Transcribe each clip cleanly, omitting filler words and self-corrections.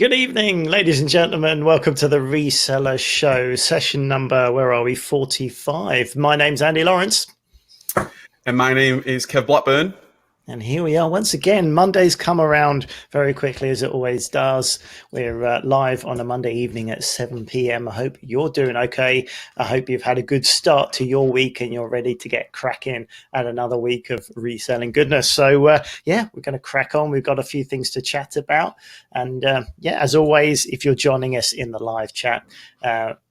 Good evening, ladies and gentlemen. Welcome to the Reseller Show, session number, where are we, 45. My name's Andy Lawrence. And my name is Kev Blackburn. And here we are once again. Mondays come around very quickly, as it always does. We're live on a Monday evening at 7 p.m. I hope you're doing okay. I hope you've had a good start to your week and you're ready to get cracking at another week of reselling goodness. So, we're going to crack on. We've got a few things to chat about. And as always, if you're joining us in the live chat,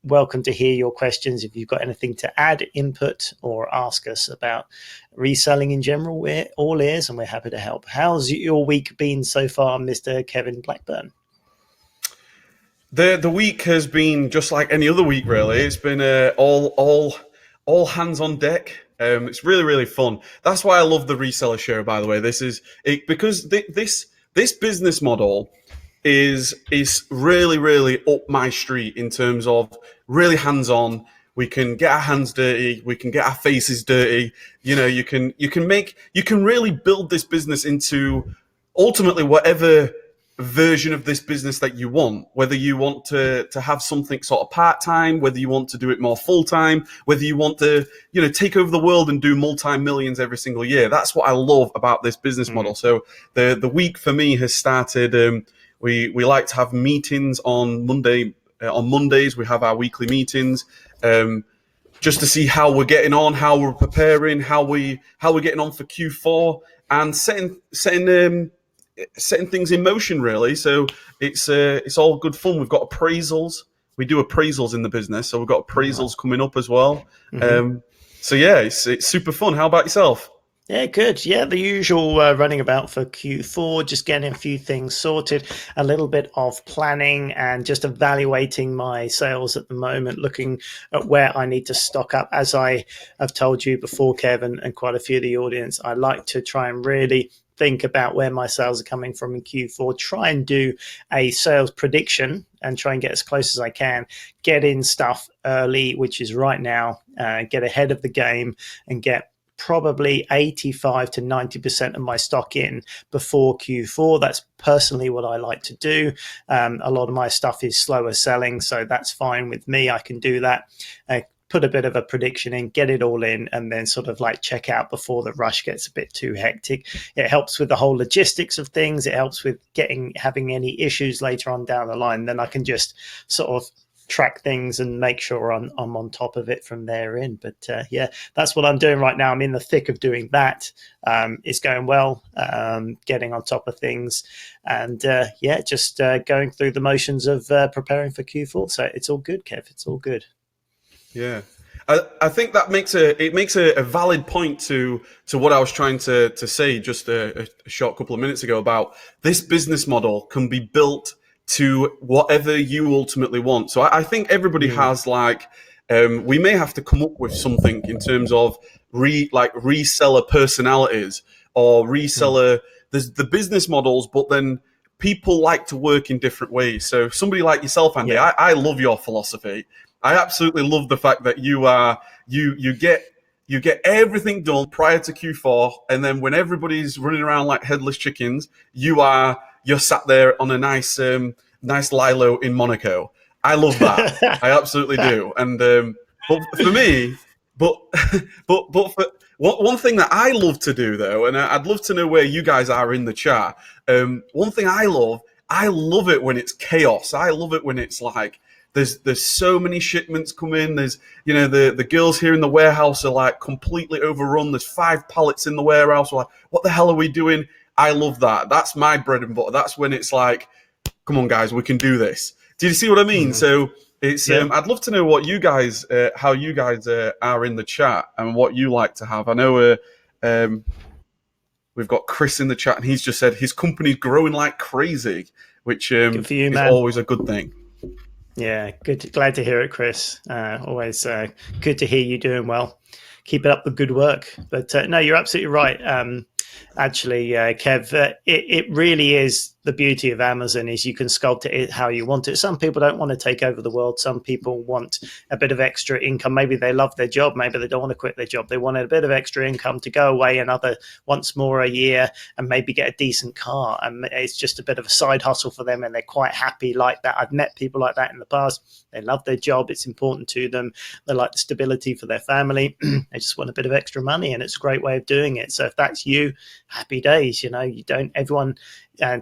welcome to hear your questions. If you've got anything to add, input, or ask us about reselling in general, we're all ears and we're happy to help. How's your week been so far, Mr. Kevin Blackburn? The week has been just like any other week, really. It's been all hands on deck. It's really, really fun. That's why I love the Reseller Show, by the way. This is it, because this business model is really, really up my street in terms of really hands on. We can get our hands dirty. We can get our faces dirty. You know, you can really build this business into ultimately whatever version of this business that you want. Whether you want to have something sort of part time, whether you want to do it more full time, whether you want to take over the world and do multi-millions every single year. That's what I love about this business model. So the week for me has started. We like to have meetings on Monday. On Mondays, we have our weekly meetings, just to see how we're getting on, how we're preparing, how we're getting on for Q4, and setting things in motion, really. So it's all good fun. We've got appraisals. We do appraisals in the business, so we've got appraisals coming up as well. So yeah, it's super fun. How about yourself? Yeah, good. Yeah, the usual running about for Q4, just getting a few things sorted, a little bit of planning and just evaluating my sales at the moment, looking at where I need to stock up. As I have told you before, Kevin, and quite a few of the audience, I like to try and really think about where my sales are coming from in Q4, try and do a sales prediction and try and get as close as I can, get in stuff early, which is right now, get ahead of the game and get probably 85 to 90% of my stock in before Q4. That's personally what I like to do. A lot of my stuff is slower selling, so that's fine with me. I can do that. Put a bit of a prediction in, get it all in, and then sort of like check out before the rush gets a bit too hectic. It helps with the whole logistics of things. It helps with having any issues later on down the line. Then I can just sort of track things and make sure I'm on top of it from there in. But that's what I'm doing right now. I'm in the thick of doing that. It's going well, getting on top of things, and just going through the motions of preparing for Q4. So it's all good, Kev. It's all good. Yeah. I think that makes a valid point to what I was trying to say just a short couple of minutes ago about this business model can be built to whatever you ultimately want. So I think everybody has we may have to come up with something in terms of reseller personalities or reseller. There's the business models, but then people like to work in different ways. So somebody like yourself, Andy, I love your philosophy. I absolutely love the fact that you get everything done prior to Q4, and then when everybody's running around like headless chickens, you're sat there on a nice lilo in Monaco. I love that. I absolutely do. And but for me, but for one thing that I love to do though, and I'd love to know where you guys are in the chat. One thing I love it when it's chaos. I love it when it's like there's so many shipments come in. There's the girls here in the warehouse are like completely overrun. There's 5 pallets in the warehouse. We're like, what the hell are we doing? I love that. That's my bread and butter. That's when it's like, come on, guys, we can do this. Do you see what I mean? So it's I'd love to know what you guys, how you guys are in the chat and what you like to have. I know we've got Chris in the chat, and he's just said his company's growing like crazy, which good for you, is man. always a good thing. Yeah, good. Glad to hear it, Chris. Always good to hear you doing well. Keep it up the good work. But no, you're absolutely right. Actually, Kev, it really is the beauty of Amazon is you can sculpt it how you want it. Some people don't want to take over the world. Some people want a bit of extra income. Maybe they love their job. Maybe they don't want to quit their job. They want a bit of extra income to go away another once more a year and maybe get a decent car. And it's just a bit of a side hustle for them, and they're quite happy like that. I've met people like that in the past. They love their job. It's important to them. They like the stability for their family. They just want a bit of extra money, and it's a great way of doing it. So if that's you, happy days. You don't, everyone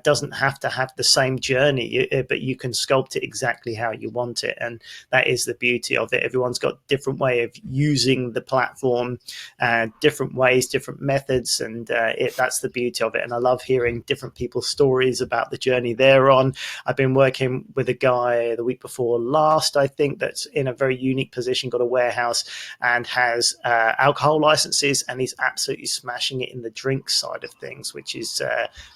doesn't have to have the same journey, but you can sculpt it exactly how you want it. And that is the beauty of it. Everyone's got different way of using the platform, different ways, different methods. And that's the beauty of it. And I love hearing different people's stories about the journey they're on. I've been working with a guy the week before last, I think, that's in a very unique position, got a warehouse and has alcohol licenses, and he's absolutely smashing it in the drink side of things, which is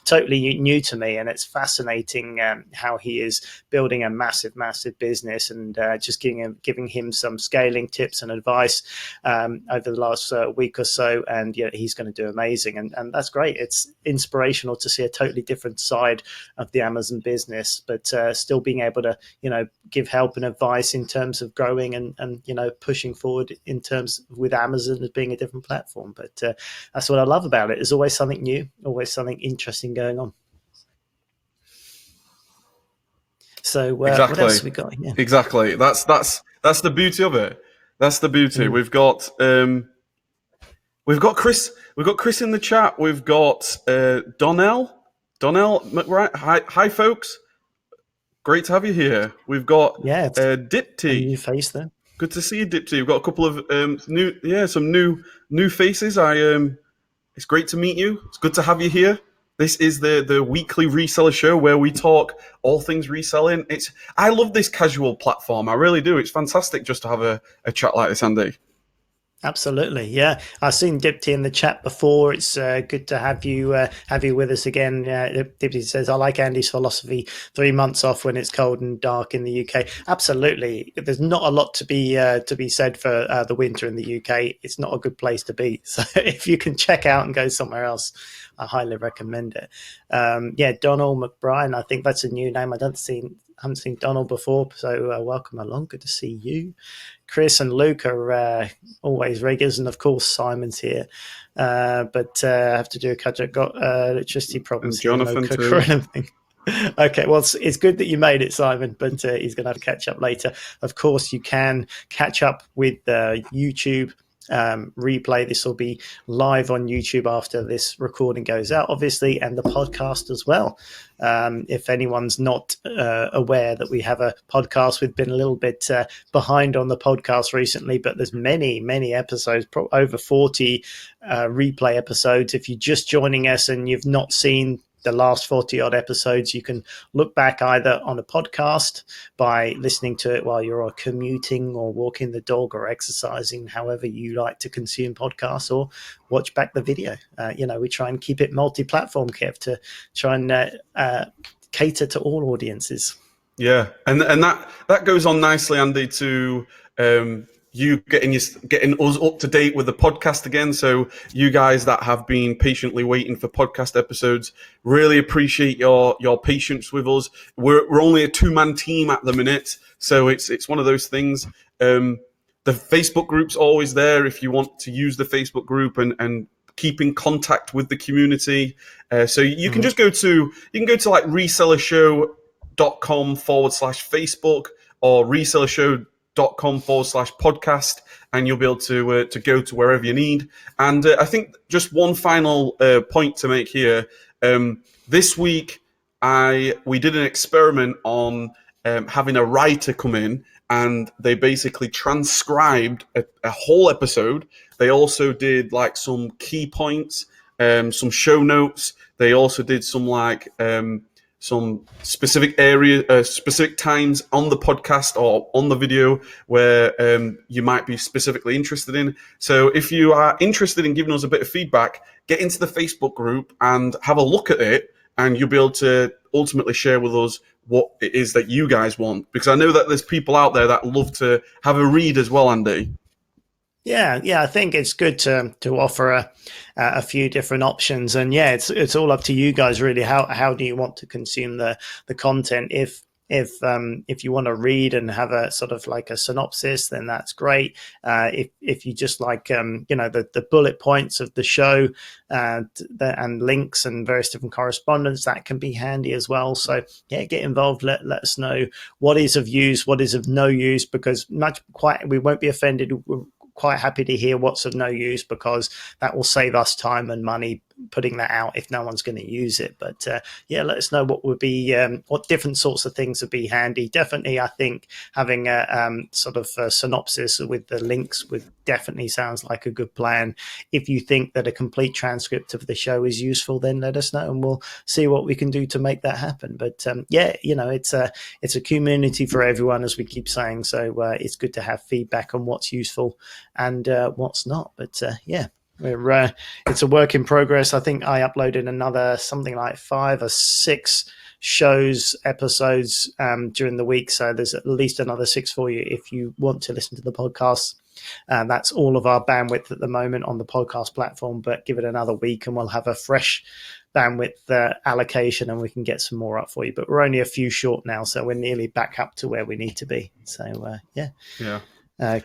totally new to me. And it's fascinating how he is building a massive business, and just giving him some scaling tips and advice over the last week or so. And he's going to do amazing, and that's great. It's inspirational to see a totally different side of the Amazon business, but still being able to give help and advice in terms of growing and pushing forward in terms with Amazon as being a different platform. But that's what I love about it. There's always something new, always something interesting going on. So Exactly. what else have we got here? Exactly. That's the beauty of it. That's the beauty. We've got Chris. We've got Chris in the chat. We've got Donnell McWright. Hi, folks. Great to have you here. We've got Dipty. New face there. Good to see you, Dipty. We've got a couple of new faces. It's great to meet you. It's good to have you here. This is the weekly Reseller Show where we talk all things reselling. I love this casual platform. I really do. It's fantastic just to have a chat like this, Andy. Absolutely, yeah. I've seen Dipty in the chat before. It's good to have you with us again. Dipty says, "I like Andy's philosophy. 3 months off when it's cold and dark in the UK." Absolutely, there's not a lot to be said for the winter in the UK. It's not a good place to be. So if you can check out and go somewhere else, I highly recommend it. Donald McBride. I think that's a new name. I haven't seen Donald before, so welcome along. Good to see you. Chris and Luke are always regulars, and of course Simon's here. But I have to do a catch. I've got electricity problems. And Jonathan too. Okay, well, it's good that you made it, Simon, but he's going to have to catch up later. Of course, you can catch up with YouTube replay. This will be live on YouTube after this recording goes out, obviously, and the podcast as well. If anyone's not aware that we have a podcast, we've been a little bit behind on the podcast recently, but there's many episodes, over 40 replay episodes. If you're just joining us and you've not seen the last 40 odd episodes, you can look back either on a podcast by listening to it while you're commuting or walking the dog or exercising, however you like to consume podcasts, or watch back the video. We try and keep it multi-platform, Kev, to try and cater to all audiences. Yeah, and that goes on nicely, Andy, to you getting us up to date with the podcast again. So you guys that have been patiently waiting for podcast episodes, really appreciate your patience with us. We're only a 2-man team at the minute, so it's one of those things. The Facebook group's always there if you want to use the Facebook group and keep in contact with the community. So you can just go to like resellershow.com/Facebook or resellershow.com/podcast, and you'll be able to go to wherever you need. And I think just one final point to make here. This week, we did an experiment on having a writer come in, and they basically transcribed a whole episode. They also did like some key points, some show notes. They also did some some specific specific times on the podcast or on the video where you might be specifically interested in. So if you are interested in giving us a bit of feedback, get into the Facebook group and have a look at it, and you'll be able to ultimately share with us what it is that you guys want. Because I know that there's people out there that love to have a read as well, Andy. Yeah, I think it's good to offer a few different options, and yeah, it's all up to you guys really. How do you want to consume the content? If you want to read and have a sort of like a synopsis, then that's great. If you just like the bullet points of the show and links and various different correspondence, that can be handy as well. So yeah, get involved. Let us know what is of use, what is of no use, because we won't be offended. We're quite happy to hear what's of no use, because that will save us time and money putting that out if no one's going to use it. But yeah, let us know what would be what different sorts of things would be handy. Definitely, I think having a sort of a synopsis with the links would definitely sounds like a good plan. If you think that a complete transcript of the show is useful, then let us know and we'll see what we can do to make that happen. But yeah, it's a community for everyone, as we keep saying. So it's good to have feedback on what's useful and what's not. But yeah, it's a work in progress. I think I uploaded another something like 5 or 6 episodes during the week. So there's at least another 6 for you if you want to listen to the podcast. That's all of our bandwidth at the moment on the podcast platform, but give it another week and we'll have a fresh bandwidth allocation and we can get some more up for you. But we're only a few short now, so we're nearly back up to where we need to be. So Yeah.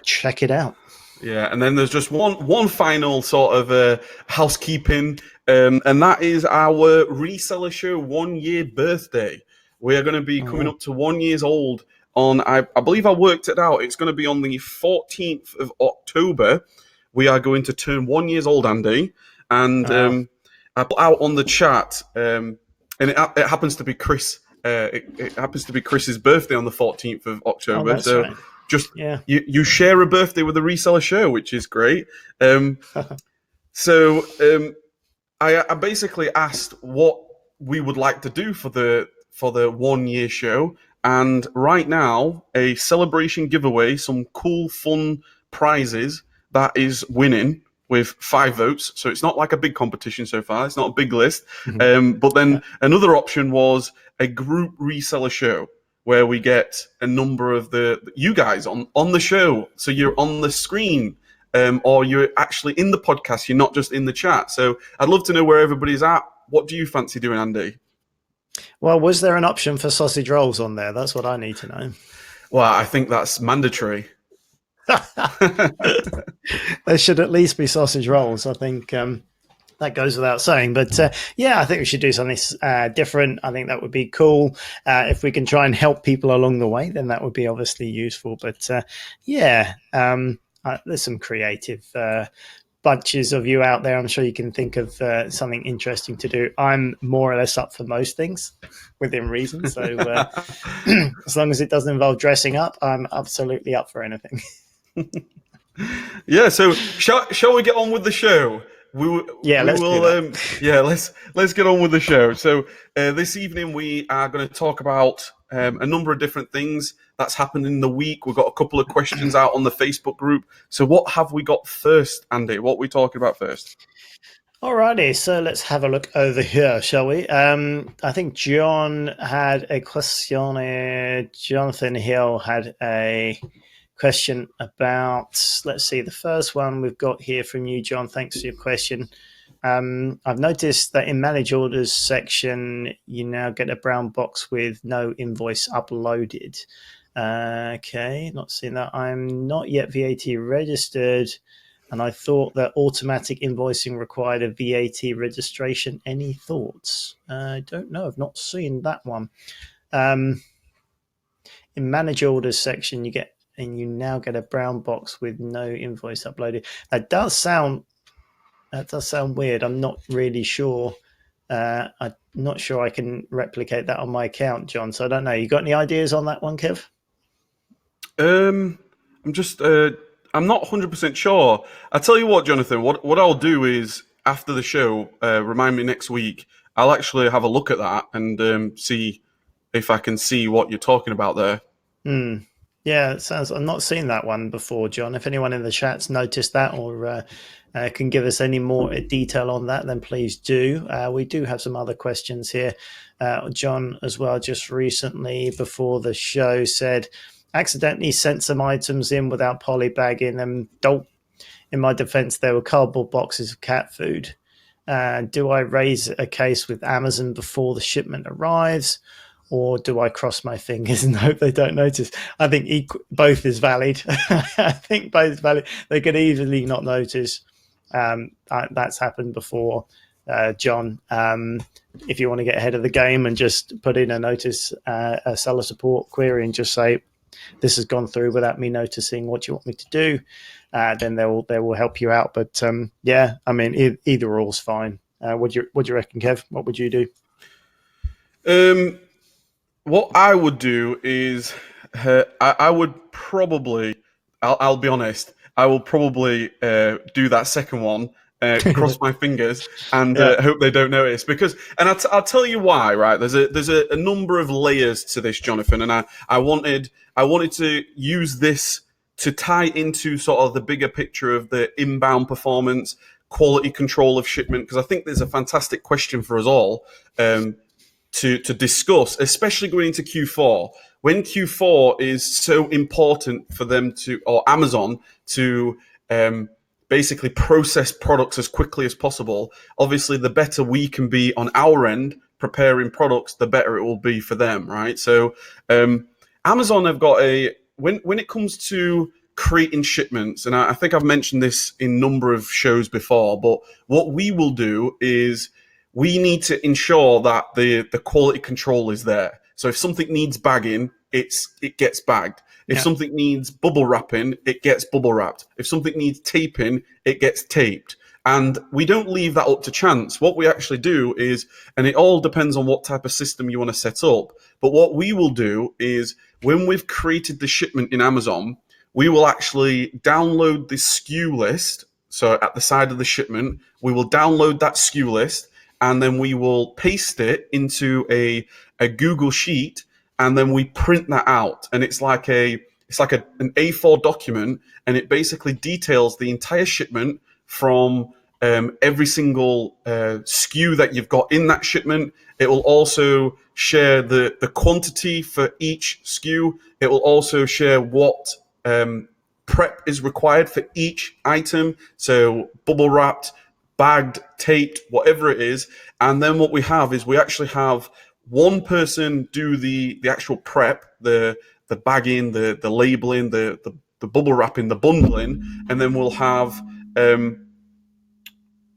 Check it out. Yeah, and then there's just one final sort of housekeeping, and that is our Reseller Show 1 year birthday. We are going to be coming up to 1 year old on, I believe I worked it out, it's going to be on the 14th of October. We are going to turn 1 year old, Andy, and I put out on the chat, and it happens to be Chris. It happens to be Chris's birthday on the 14th of October. That's right. Just you share a birthday with the Reseller Show, which is great. So I basically asked what we would like to do for the 1 year show, and right now a celebration giveaway, some cool fun prizes that is winning with 5 votes. So it's not like a big competition so far. It's not a big list. But then another option was a group reseller show, where we get a number of you guys on the show. So you're on the screen, or you're actually in the podcast. You're not just in the chat. So I'd love to know where everybody's at. What do you fancy doing, Andy? Well, was there an option for sausage rolls on there? That's what I need to know. Well, I think that's mandatory. There should at least be sausage rolls. I think that goes without saying. But yeah, I think we should do something different. I think that would be cool. If we can try and help people along the way, then that would be obviously useful. But yeah, there's some creative bunches of you out there. I'm sure you can think of something interesting to do. I'm more or less up for most things within reason. So as long as it doesn't involve dressing up, I'm absolutely up for anything. Yeah, so shall we get on with the show? Let's get on with the show. So this evening we are going to talk about a number of different things that's happened in the week. We've got a couple of questions out on the Facebook group. So what have we got first, Andy? What are we talking about first? Alrighty, so let's have a look over here, shall we? I think John had a question. Jonathan Hill had a question about, let's see, the first one we've got here from you, John. Thanks for your question. I've noticed that in manage orders section, you now get a brown box with no invoice uploaded. Okay, not seeing that. I'm not yet VAT registered, and I thought that automatic invoicing required a VAT registration. Any thoughts? I don't know. I've not seen that one. In manage orders section, you now get a brown box with no invoice uploaded. That does sound weird. I'm not really sure. I'm not sure I can replicate that on my account, John. So I don't know. You got any ideas on that one, Kev? I'm not 100% sure. I tell you what, Jonathan. What I'll do is after the show, remind me next week. I'll actually have a look at that and see if I can see what you're talking about there. Yeah, it sounds. I've not seen that one before, John. If anyone in the chat's noticed that or can give us any more detail on that, then please do. We do have some other questions here. John, as well, just recently before the show said, accidentally sent some items in without polybagging them. in my defense, there were cardboard boxes of cat food. Do I raise a case with Amazon before the shipment arrives, or do I cross my fingers and hope they don't notice? I think both is valid. I think both is valid. They could easily not notice. That's happened before, John. If you want to get ahead of the game and just put in a notice, a seller support query, and just say, this has gone through without me noticing, what do you want me to do? Then they will help you out. But yeah, I mean, either or is fine. What do you reckon, Kev? What would you do? What I would do is, I would probably, I'll be honest, I will probably do that second one, cross my fingers, and hope they don't notice. Because, and I'll tell you why. Right? There's a number of layers to this, Jonathan, and I wanted to use this to tie into sort of the bigger picture of the inbound performance, quality control of shipment, because I think there's a fantastic question for us all to discuss, especially going into Q4, when Q4 is so important for them to, or Amazon, to basically process products as quickly as possible. Obviously, the better we can be on our end preparing products, the better it will be for them, right? So Amazon have got when it comes to creating shipments, and I think I've mentioned this in a number of shows before, but what we will do is we need to ensure that the quality control is there. So if something needs bagging, it gets bagged. If something needs bubble wrapping, it gets bubble wrapped. If something needs taping, it gets taped. And we don't leave that up to chance. What we actually do is, and it all depends on what type of system you want to set up, but what we will do is, when we've created the shipment in Amazon, we will actually download the SKU list. So at the side of the shipment, we will download that SKU list, and then we will paste it into a Google Sheet, and then we print that out. And it's like an A4 document, and it basically details the entire shipment from every single SKU that you've got in that shipment. It will also share the quantity for each SKU. It will also share what prep is required for each item. So bubble wrapped, bagged, taped, whatever it is. And then what we have is, we actually have one person do the actual prep, the bagging, the labeling, the bubble wrapping, the bundling, and then we'll have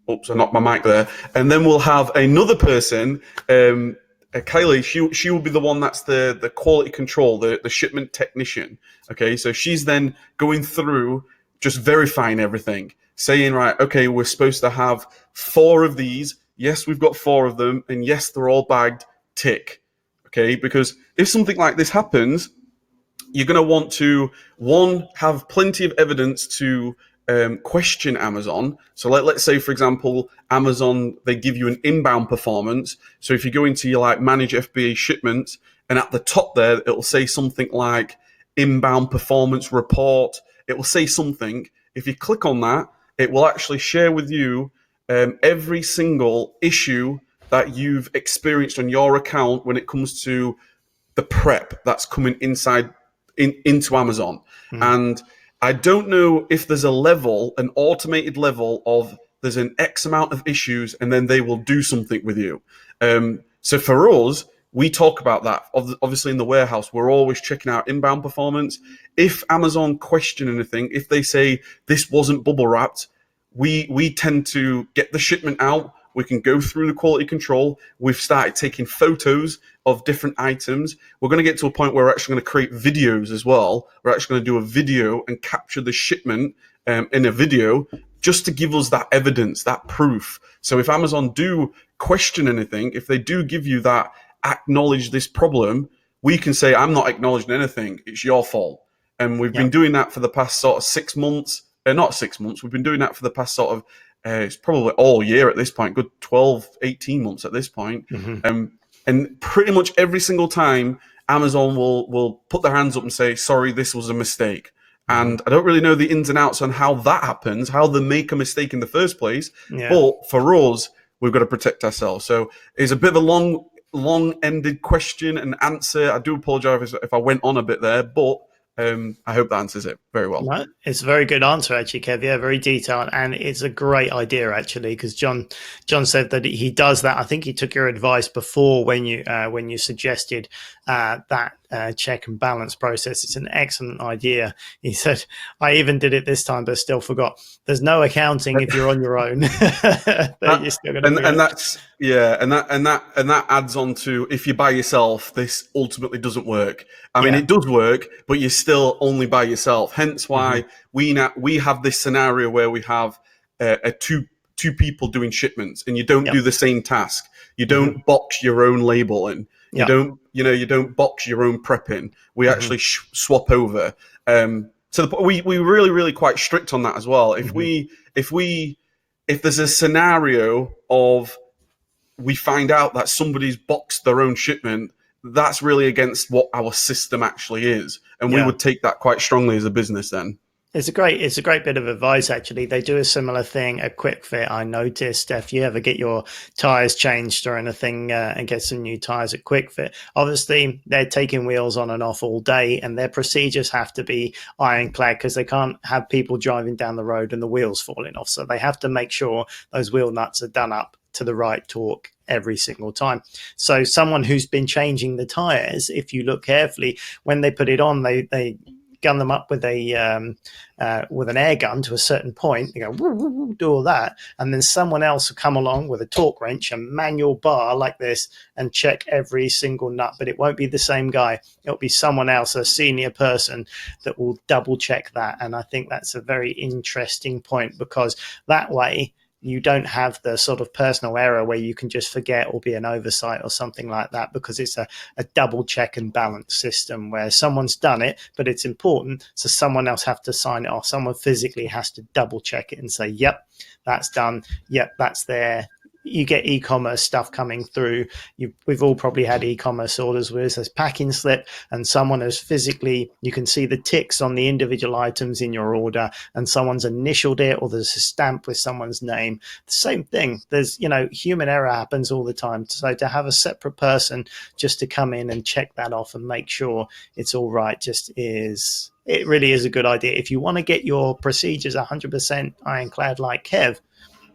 oops, I knocked my mic there. And then we'll have another person, Kylie, she will be the one that's the quality control, the shipment technician. Okay, so she's then going through, just verifying everything, saying, right, okay, we're supposed to have 4 of these. Yes, we've got 4 of them, and yes, they're all bagged. Tick. Okay, because if something like this happens, you're going to want to, one, have plenty of evidence to question Amazon. So let's say, for example, Amazon, they give you an inbound performance. So if you go into your manage FBA shipments, and at the top there, it'll say something like inbound performance report. It will say something. If you click on that, it will actually share with you every single issue that you've experienced on your account when it comes to the prep that's coming into Amazon. And I don't know if there's an automated level of, there's an X amount of issues, and then they will do something with you. So for us, we talk about that. Obviously in the warehouse, we're always checking out inbound performance. If Amazon question anything, if they say this wasn't bubble wrapped, we tend to get the shipment out. We can go through the quality control. We've started taking photos of different items. We're going to get to a point where we're actually going to create videos as well. We're actually going to do a video and capture the shipment in a video, just to give us that evidence, that proof. So if Amazon do question anything, if they do give you that acknowledge this problem, we can say, I'm not acknowledging anything. It's your fault. And we've been doing that for the past sort of 6 months. Not 6 months. We've been doing that for the past sort of, it's probably all year at this point, good 12, 18 months at this point. And pretty much every single time, Amazon will put their hands up and say, sorry, this was a mistake. And I don't really know the ins and outs on how that happens, how they make a mistake in the first place. But for us, we've got to protect ourselves. So it's a bit of a long-ended question and answer. I do apologize if I went on a bit there, but I hope that answers it very well. No, it's a very good answer, actually, Kev. Yeah, very detailed, and it's a great idea, actually, because John said that he does that. I think he took your advice before when you suggested that check and balance process. It's an excellent idea. He said, I even did it this time, but still forgot. There's no accounting if you're on your own. You're still going to forget. And that's and that adds on to, if you're by yourself, this ultimately doesn't work. I mean, it does work, but you're still only by yourself. Hence why we have this scenario where we have two people doing shipments, and you don't do the same task. You don't box your own label in. You don't box your own prep in. We actually swap over. So we really quite strict on that as well. If there's a scenario of we find out that somebody's boxed their own shipment, that's really against what our system actually is, and we would take that quite strongly as a business then. It's a great bit of advice, actually. They do a similar thing at Quick Fit. I noticed if you ever get your tires changed or anything and get some new tires at Quick Fit, obviously they're taking wheels on and off all day, and their procedures have to be ironclad because they can't have people driving down the road and the wheels falling off. So they have to make sure those wheel nuts are done up to the right torque every single time. So someone who's been changing the tires, if you look carefully, when they put it on, they gun them up with an air gun to a certain point. They go woo, woo, woo, do all that, and then someone else will come along with a torque wrench and manual bar like this and check every single nut. But it won't be the same guy. It'll be someone else, a senior person, that will double check that. And I think that's a very interesting point, because that way you don't have the sort of personal error where you can just forget or be an oversight or something like that, because it's a double check and balance system where someone's done it, but it's important. So someone else have to sign it off. Someone physically has to double check it and say, yep, that's done. Yep, that's there. You get e-commerce stuff coming through. We've all probably had e-commerce orders where it says packing slip, and someone has physically, you can see the ticks on the individual items in your order, and someone's initialed it, or there's a stamp with someone's name. The same thing. There's, human error happens all the time. So to have a separate person just to come in and check that off and make sure it's all right it really is a good idea. If you want to get your procedures 100% ironclad like Kev,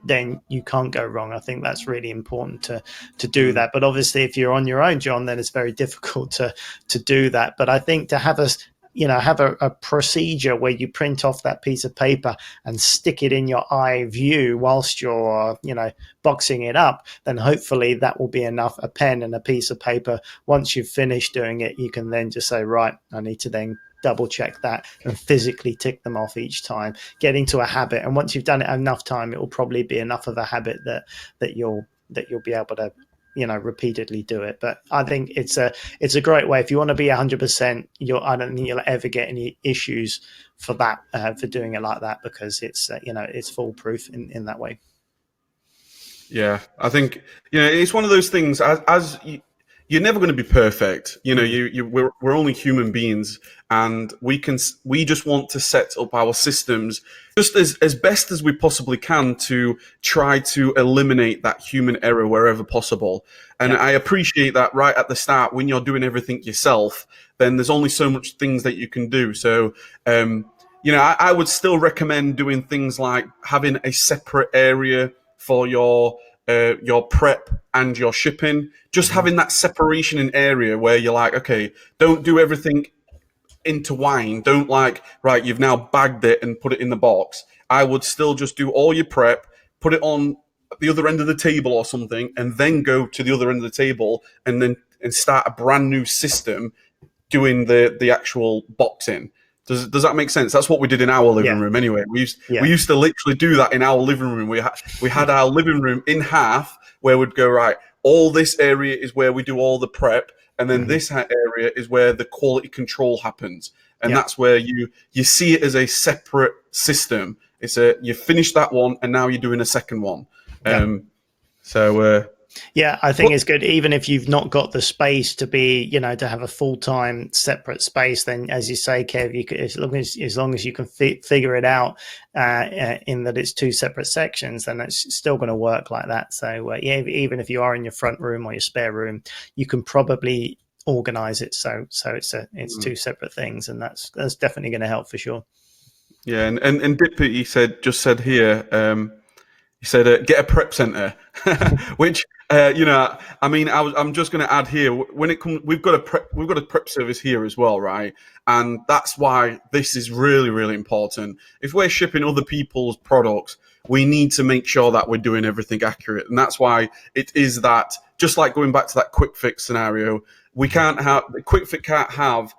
then you can't go wrong. I think that's really important to do that. But obviously, if you're on your own, John, then it's very difficult to do that. But I think to have a procedure where you print off that piece of paper and stick it in your eye view whilst you're, boxing it up, then hopefully that will be enough. A pen and a piece of paper. Once you've finished doing it, you can then just say, right, I need to then double check that and physically tick them off each time, get into a habit. And once you've done it enough time, it will probably be enough of a habit that you'll be able to repeatedly do it. But I think it's a great way. If you want to be 100%, I don't think you'll ever get any issues for that, for doing it like that, because it's it's foolproof in that way. Yeah, I think it's one of those things. As you're never going to be perfect. We're only human beings, and we just want to set up our systems just as best as we possibly can to try to eliminate that human error wherever possible. And I appreciate that right at the start, when you're doing everything yourself, then there's only so much things that you can do. So, I would still recommend doing things like having a separate area for your prep and your shipping, just having that separation in area where you're like, okay, don't do everything into wine. Don't right, you've now bagged it and put it in the box. I would still just do all your prep, put it on the other end of the table or something, and then go to the other end of the table and start a brand new system doing the actual boxing. Does that make sense? That's what we did in our living room anyway. We used to literally do that in our living room. We had our living room in half, where we'd go, right, all this area is where we do all the prep, and then this area is where the quality control happens. And that's where you see it as a separate system. It's you finish that one, and now you're doing a second one. I think it's good, even if you've not got the space to be, to have a full-time separate space. Then, as you say, Kev, you could, as long as you can figure it out in that it's two separate sections, then it's still going to work like that. So, even if you are in your front room or your spare room, you can probably organize it so it's two separate things, and that's definitely going to help for sure. Yeah, and Dippy, he said here, he said get a prep center, which I mean, I'm just going to add here, when it comes, we've got a prep service here as well, right? And that's why this is really, really important. If we're shipping other people's products, we need to make sure that we're doing everything accurate, and that's why it is that. Just like going back to that quick fix scenario, we can't have the quick fix can't have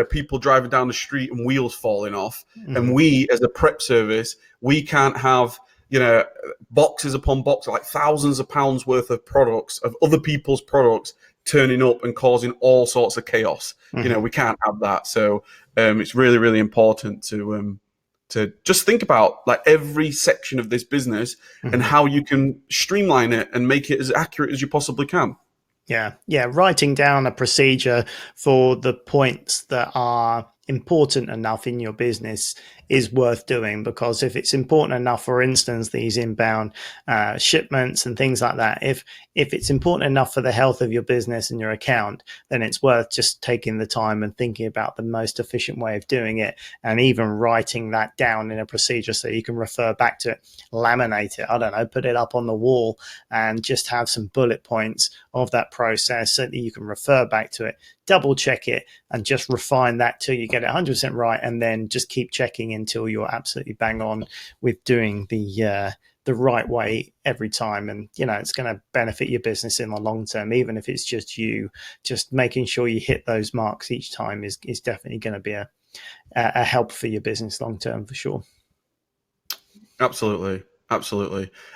people driving down the street and wheels falling off, and we as a prep service, we can't have boxes upon boxes, like thousands of pounds worth of products, of other people's products, turning up and causing all sorts of chaos. We can't have that. So it's really, really important to just think about like every section of this business and how you can streamline it and make it as accurate as you possibly can. Yeah. Writing down a procedure for the points that are important enough in your business is worth doing, because if it's important enough, for instance, these inbound shipments and things like that, if it's important enough for the health of your business and your account, then it's worth just taking the time and thinking about the most efficient way of doing it, and even writing that down in a procedure so you can refer back to it, laminate it, I don't know, put it up on the wall, and just have some bullet points of that process so that you can refer back to it, double check it, and just refine that till you get it 100% right, and then just keep checking until you're absolutely bang on with doing the right way every time. And it's going to benefit your business in the long term, even if it's just you. Just making sure you hit those marks each time is definitely going to be a help for your business long term, for sure. Absolutely.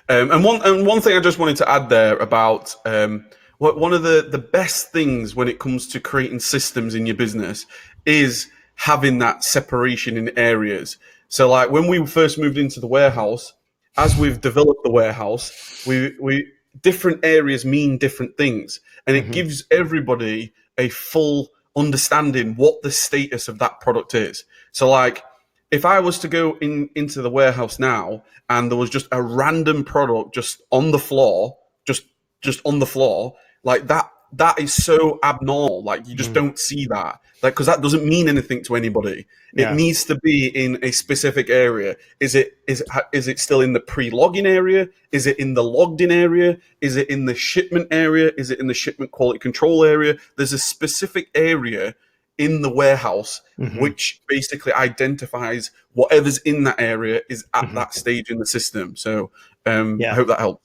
And one thing I just wanted to add there about one of the best things when it comes to creating systems in your business is having that separation in areas. So like when we first moved into the warehouse, as we've developed the warehouse, we different areas mean different things, and it gives everybody a full understanding what the status of that product is. So like if I was to go into the warehouse now and there was just a random product just on the floor, just on the floor, like that is so abnormal. Like you just don't see that, like, because that doesn't mean anything to anybody. It needs to be in a specific area. Is it still in the pre-login area? Is it in the logged in area? Is it in the shipment area? Is it in the shipment quality control area? There's a specific area in the warehouse which basically identifies whatever's in that area is at that stage in the system. So I hope that helped.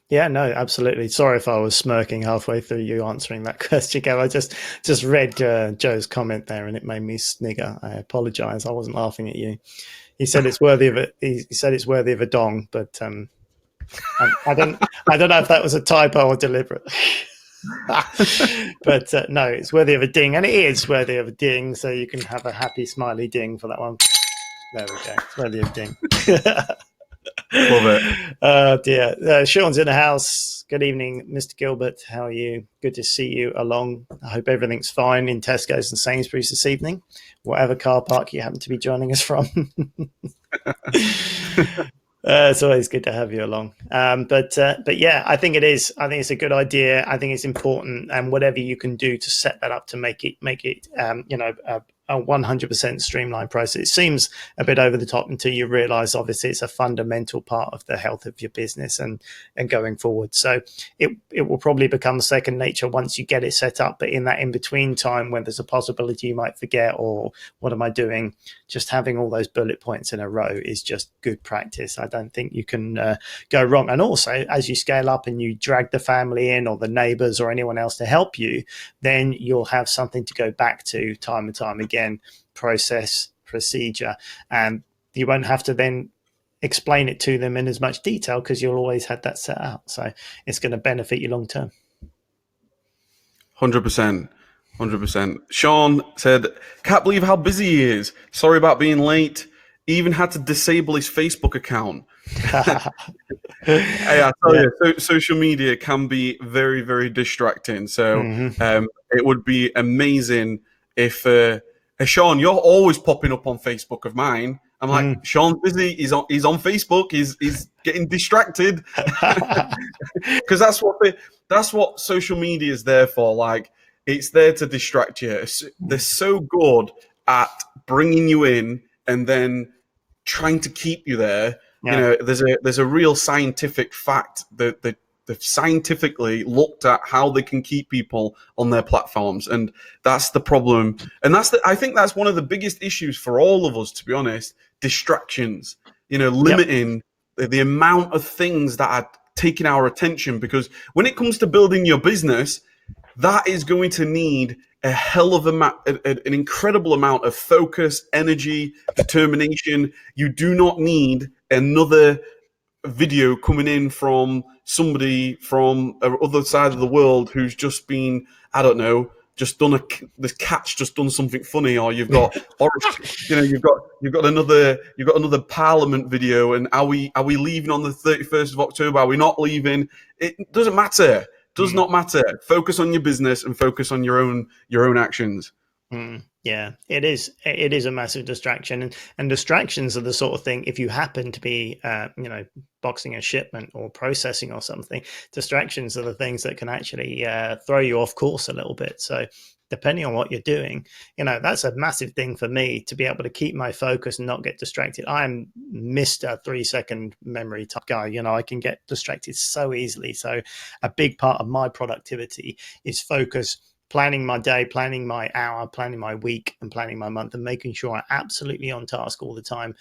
Yeah, no, absolutely. Sorry if I was smirking halfway through you answering that question, Gav. I just read Joe's comment there and it made me snigger. I apologize. I wasn't laughing at you. He said it's worthy of it. He said it's worthy of a dong, but I don't know if that was a typo or deliberate. But no, it's worthy of a ding, and it is worthy of a ding. So you can have a happy, smiley ding for that one. There we go. It's worthy of a ding. Love it. Oh dear. Sean's in the house. Good evening, Mr. Gilbert. How are you? Good to see you along. I hope everything's fine in Tesco's and Sainsbury's this evening, whatever car park you happen to be joining us from. It's always good to have you along. But yeah, I think it is. I think it's a good idea. I think it's important, and whatever you can do to set that up to make it a 100% streamlined process. It seems a bit over the top until you realize, obviously, it's a fundamental part of the health of your business and going forward. So it will probably become second nature once you get it set up. But in that in-between time, when there's a possibility you might forget, or what am I doing? Just having all those bullet points in a row is just good practice. I don't think you can go wrong. And also, as you scale up and you drag the family in, or the neighbors or anyone else to help you, then you'll have something to go back to time and time again, process, procedure, and you won't have to then explain it to them in as much detail because you'll always have that set out. So it's going to benefit you long term. 100%. Sean said, can't believe how busy he is. Sorry about being late. Even had to disable his Facebook account. Hey, I tell you, social media can be very, very distracting. So it would be amazing if Sean, you're always popping up on Facebook of mine. I'm like, Sean's busy. He's on Facebook. He's getting distracted because that's what social media is there for. Like, It's there to distract you. They're so good at bringing you in and then trying to keep you there. You Yeah. know, there's a real scientific fact that they've scientifically looked at how they can keep people on their platforms, and that's the problem. And I think that's one of the biggest issues for all of us, to be honest. Distractions. You know, Yep. limiting the amount of things that are taking our attention, because when it comes to building your business, that is going to need a hell of an incredible amount of focus, energy, determination. You do not need another video coming in from somebody from the other side of the world who's just been, I don't know, just done the cat's just done something funny, or you've got another Parliament video, and are we leaving on the 31st of October? Are we not leaving? It doesn't matter. Does Mm. not matter. Focus on your business and focus on your own actions. Yeah, it is. It is a massive distraction, and distractions are the sort of thing. If you happen to be, boxing a shipment or processing or something, distractions are the things that can actually throw you off course a little bit. So, depending on what you're doing, that's a massive thing for me to be able to keep my focus and not get distracted. I'm Mr. 3 second memory type guy. I can get distracted so easily. So, a big part of my productivity is focus, planning my day, planning my hour, planning my week, and planning my month, and making sure I'm absolutely on task all the time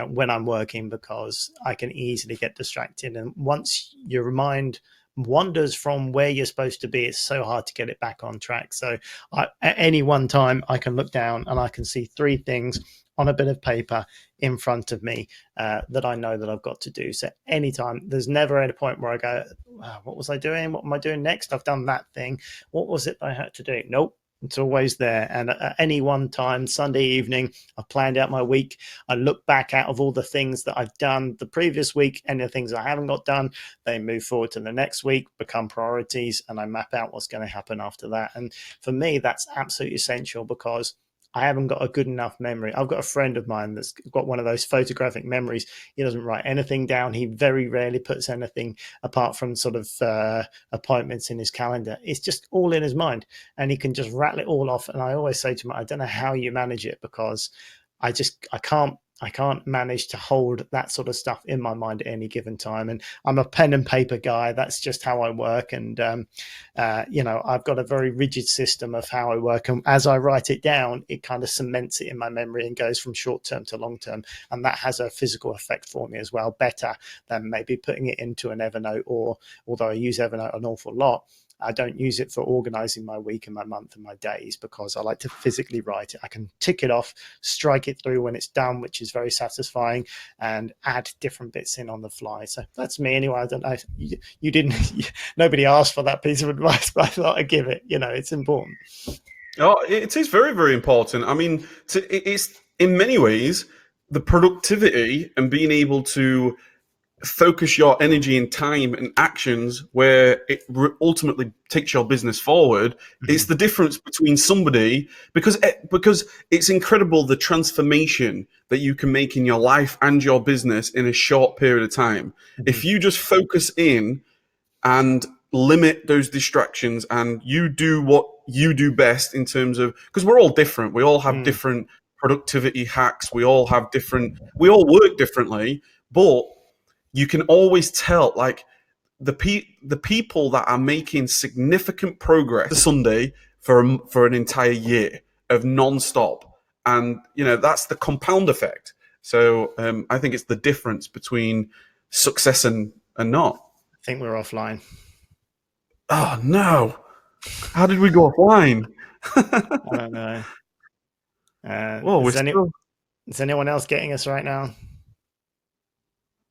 when I'm working, because I can easily get distracted. And once your mind wanders from where you're supposed to be, it's so hard to get it back on track. So at any one time, I can look down and I can see 3 things on a bit of paper in front of me that I know that I've got to do. So anytime, there's never at a point where I go, wow, what was I doing? What am I doing next? I've done that thing. What was it I had to do? Nope. It's always there. And at any one time, Sunday evening, I've planned out my week. I look back out of all the things that I've done the previous week, and the things I haven't got done, they move forward to the next week, become priorities, and I map out what's going to happen after that. And for me, that's absolutely essential, because I haven't got a good enough memory. I've got a friend of mine that's got one of those photographic memories. He doesn't write anything down. He very rarely puts anything apart from sort of appointments in his calendar. It's just all in his mind, and he can just rattle it all off. And I always say to him, I don't know how you manage it, because I can't manage to hold that sort of stuff in my mind at any given time. And I'm a pen and paper guy. That's just how I work. And, I've got a very rigid system of how I work. And as I write it down, it kind of cements it in my memory and goes from short term to long term. And that has a physical effect for me as well, better than maybe putting it into an Evernote, or although I use Evernote an awful lot, I don't use it for organizing my week and my month and my days, because I like to physically write it. I can tick it off, strike it through when it's done, which is very satisfying, and add different bits in on the fly. So that's me anyway. I don't know. You didn't, nobody asked for that piece of advice, but I thought I'd give it. It's important. Oh, it is very, very important. I mean, it's in many ways the productivity and being able to focus your energy and time and actions where it ultimately takes your business forward. Mm-hmm. It's the difference between somebody, because it's incredible the transformation that you can make in your life and your business in a short period of time. Mm-hmm. If you just focus in and limit those distractions, and you do what you do best in terms of, because we're all different, we all have different productivity hacks, we all work differently, but you can always tell, like, the people that are making significant progress Sunday for an entire year of non-stop, and that's the compound effect. So I think it's the difference between success and not. I think we're offline. Oh no! How did we go offline? I don't know. Well, we're still. Is anyone else getting us right now?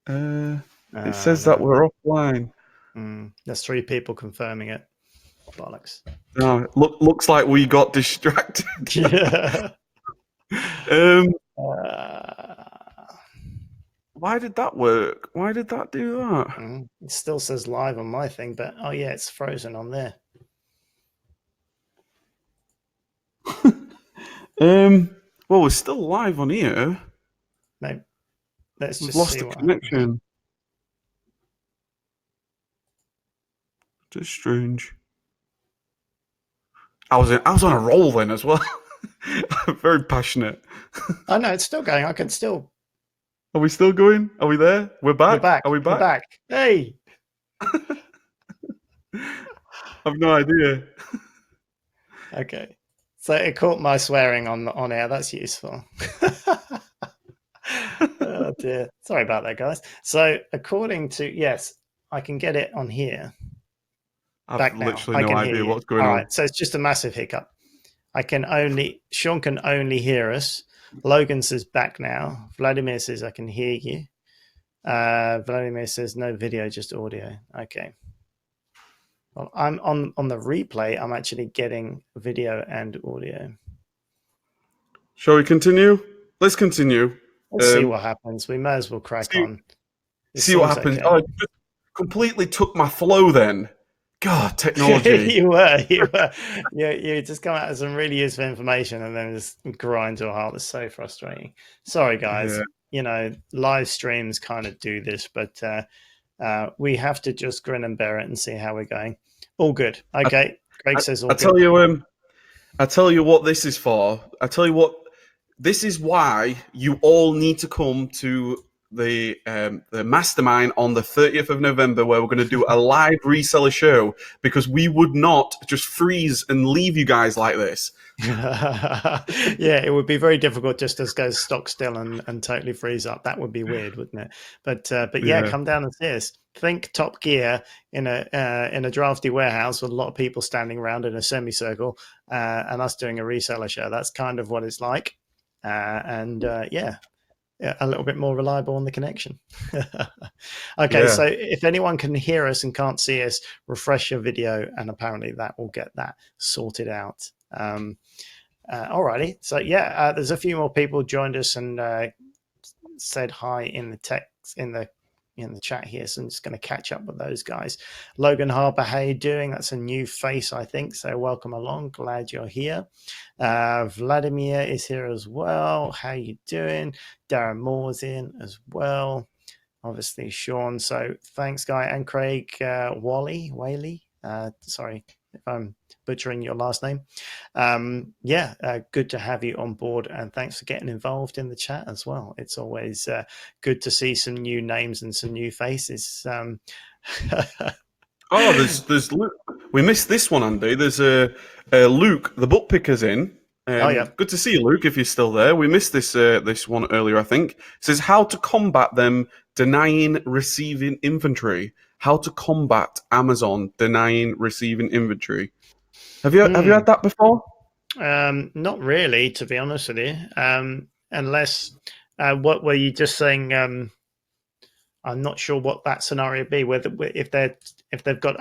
It says that we're offline. There's 3 people confirming it. Bollocks. No, looks like we got distracted. Yeah. Why did that work? Why did that do that? It still says live on my thing, but oh yeah, it's frozen on there. Well, we're still live on here. Maybe let's We've just lost see the what connection. happens. Just strange. I was on a roll then as well. Very passionate. Oh no, it's still going. I can still. Are we still going? Are we there? We're We're back. back. Are we We're back? back. Hey. I've no idea. Okay. So it caught my swearing on air. That's useful. Oh dear. Sorry about that, guys. So according to yes, I can get it on here. I've Back now. literally I no can hear idea you. what's going All on. right. So it's just a massive hiccup. Sean can only hear us. Logan says back now. Vladimir says I can hear you. Vladimir says no video, just audio. Okay. Well, I'm on the replay. I'm actually getting video and audio. Shall we continue? Let's continue. We'll see what happens. We may as well crack See, on. It see what seems happens. okay. Oh, it just completely took my flow then. God, technology. you were. You just come out with some really useful information and then just grind to a halt. It's so frustrating. Sorry, guys. Yeah. You know, live streams kind of do this, but we have to just grin and bear it and see how we're going. All good. Okay. Craig says all I good. I tell you what this is for. I tell you what, this is why you all need to come to the mastermind on the 30th of November, where we're going to do a live reseller show, because we would not just freeze and leave you guys like this. Yeah, it would be very difficult just to go stock still and totally freeze up. That would be weird, wouldn't it? But yeah, Yeah. come down and see us. Think Top Gear in a drafty warehouse with a lot of people standing around in a semicircle, and us doing a reseller show. That's kind of what it's like, yeah, a little bit more reliable on the connection. Okay, Yeah. so if anyone can hear us and can't see us, refresh your video, and apparently that will get that sorted out. Alrighty, so yeah, there's a few more people joined us and said hi in the text in the chat here, so I'm just going to catch up with those guys. Logan Harper, how you doing? That's a new face, I think, so welcome along. Glad you're here. Vladimir is here as well. How you doing? Darren Moore's in as well. Obviously, Sean. So thanks, Guy and Craig Whaley. Sorry if I'm butchering your last name. Good to have you on board, and thanks for getting involved in the chat as well. It's always good to see some new names and some new faces. Oh, there's Luke. We missed this one, Andy. There's Luke, the book picker's in. Oh yeah. Good to see you, Luke. If you're still there, we missed this one earlier. I think it says how to combat them denying receiving inventory. How to combat Amazon denying receiving inventory. Have you had that before? Not really, to be honest with you. Unless what were you just saying? I'm not sure what that scenario would be. Whether if they've got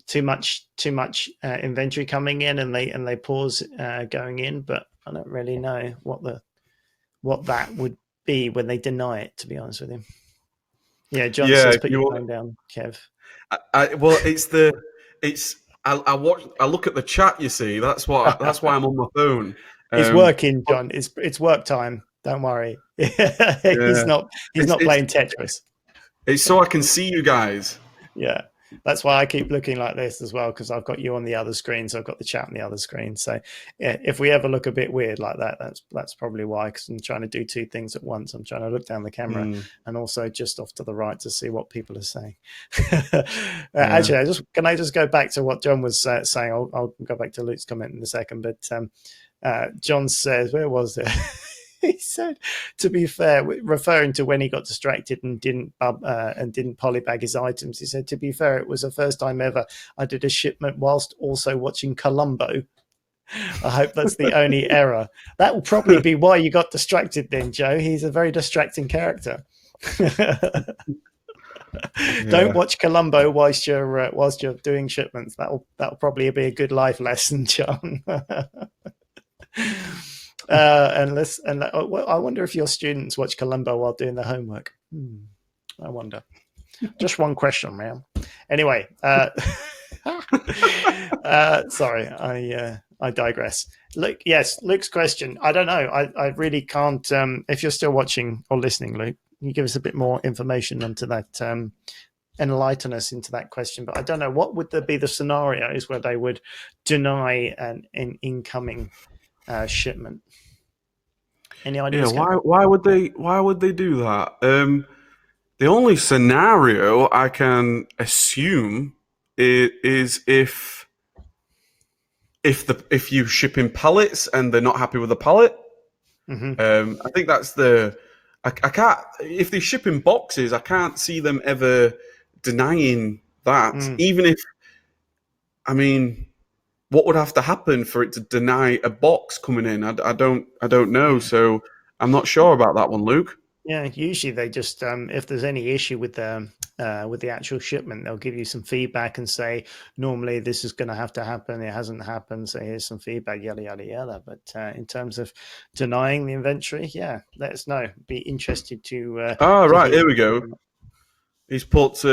too much inventory coming in and they pause going in, but I don't really know what that would be when they deny it. To be honest with you, yeah. John says put your phone down, Kev. I look at the chat. You see, that's why I'm on my phone. It's working, John. It's work time. Don't worry. He's not playing Tetris. It's so I can see you guys. Yeah, that's why I keep looking like this as well, because I've got you on the other screen, so I've got the chat on the other screen. So yeah, if we ever look a bit weird like that, that's probably why, because I'm trying to do two things at once. I'm trying to look down the camera and also just off to the right to see what people are saying. Actually, can I just go back to what John was saying? I'll go back to Luke's comment in a second, but John says, where was it? He said, to be fair, referring to when he got distracted and didn't polybag his items, he said, to be fair, it was the first time ever I did a shipment whilst also watching Columbo. I hope that's the only error. That will probably be why you got distracted then, Joe. He's a very distracting character. Don't watch Columbo whilst you're doing shipments. That'll probably be a good life lesson, John. I wonder if your students watch Columbo while doing their homework. I wonder. Just one question, man. Anyway, sorry, I digress. Luke's question. I don't know. I really can't. If you're still watching or listening, Luke, can you give us a bit more information onto that enlighten us into that question. But I don't know, what would be the scenarios where they would deny an incoming shipment? Any Yeah, ideas, Kev? why would they do that? The only scenario I can assume is if you ship in pallets and they're not happy with the pallet. Mm-hmm. I think that's the I can't if they ship in boxes. I can't see them ever denying that. Mm. Even if I mean, what would have to happen for it to deny a box coming in? I don't know. Yeah. So I'm not sure about that one, Luke. Yeah, usually they just if there's any issue with the actual shipment, they'll give you some feedback and say normally this is going to have to happen. It hasn't happened, so here's some feedback, yada yada yada. But in terms of denying the inventory, yeah, let us know. Be interested Ah, to right. hear. Here we go. He's put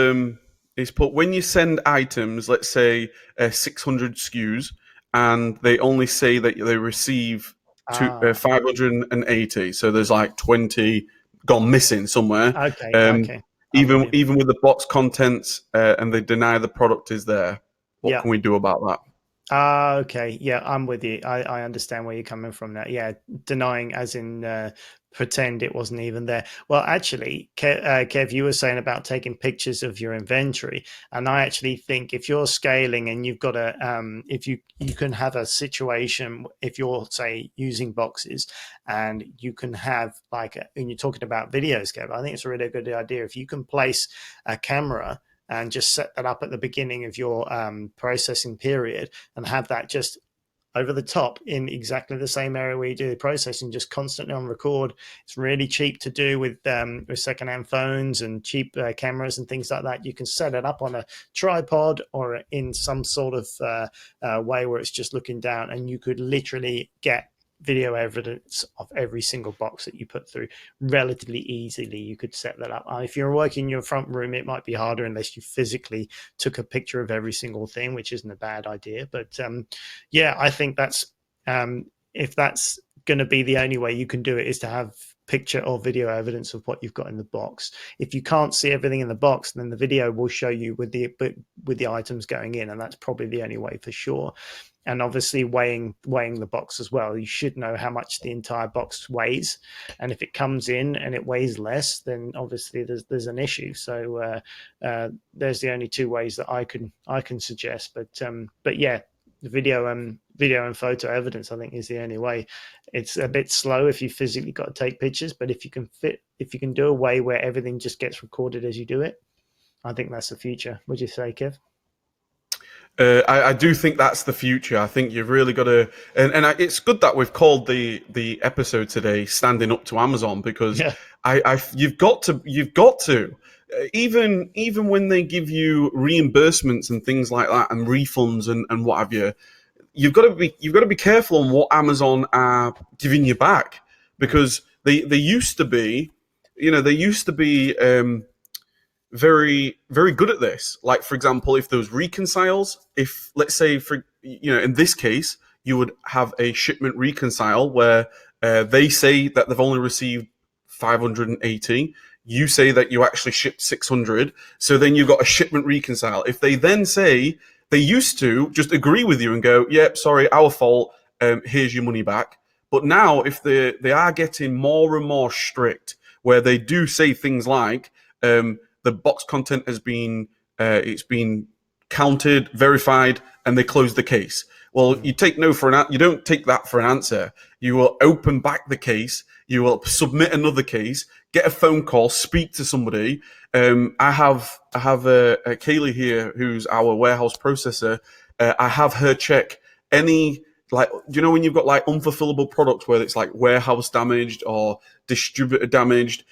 when you send items, let's say 600 SKUs, and they only say that they receive Ah, 580. So there's like 20 gone missing somewhere. okay, Um, okay, I'm with you. even with the box contents, and they deny the product is there. What Yeah. can we do about that? Ah, okay. Yeah, I'm with you. I understand where you're coming from now. Yeah, denying as in pretend it wasn't even there. Well, actually, Kev, you were saying about taking pictures of your inventory, and I actually think if you're scaling and you've got if you can have a situation if you're say using boxes, and you can have like, and you're talking about videos, Kev, I think it's a really good idea if you can place a camera and just set that up at the beginning of your processing period and have that just over the top in exactly the same area where you do the processing, just constantly on record. It's really cheap to do with secondhand phones and cheap cameras and things like that. You can set it up on a tripod or in some sort of way where it's just looking down, and you could literally get video evidence of every single box that you put through relatively easily. You could set that up. If you're working in your front room, it might be harder unless you physically took a picture of every single thing, which isn't a bad idea. But yeah, I think that's if that's going to be the only way you can do it is to have picture or video evidence of what you've got in the box. If you can't see everything in the box, then the video will show you with the items going in, and that's probably the only way for sure. And obviously weighing the box as well. You should know how much the entire box weighs, and if it comes in and it weighs less, then obviously there's an issue. So there's the only two ways that I can suggest. But yeah, video and photo evidence I think is the only way. It's a bit slow if you physically got to take pictures, but if you can do a way where everything just gets recorded as you do it, I think that's the future. Would you say, Kev? I do think that's the future. I think you've really got to, it's good that we've called the episode today "Standing Up to Amazon" because Yeah. you've got to, even when they give you reimbursements and things like that and refunds and what have you, you've got to be careful on what Amazon are giving you back because they used to be, very very good at this. Like for example, if there was reconciles, if let's say in this case you would have a shipment reconcile where they say that they've only received 580, you say that you actually shipped 600, so then you've got a shipment reconcile. If they then say they used to just agree with you and go, yep, sorry, our fault, here's your money back. But now if they are getting more and more strict where they do say things like the box content has been it's been counted, verified, and they close the case. Well, you take no for you don't take that for an answer. You will open back the case. You will submit another case, get a phone call, speak to somebody. I have Kaylee here, who's our warehouse processor. I have her check any, like, do you know when you've got like unfulfillable products where it's like warehouse damaged or distributor damaged?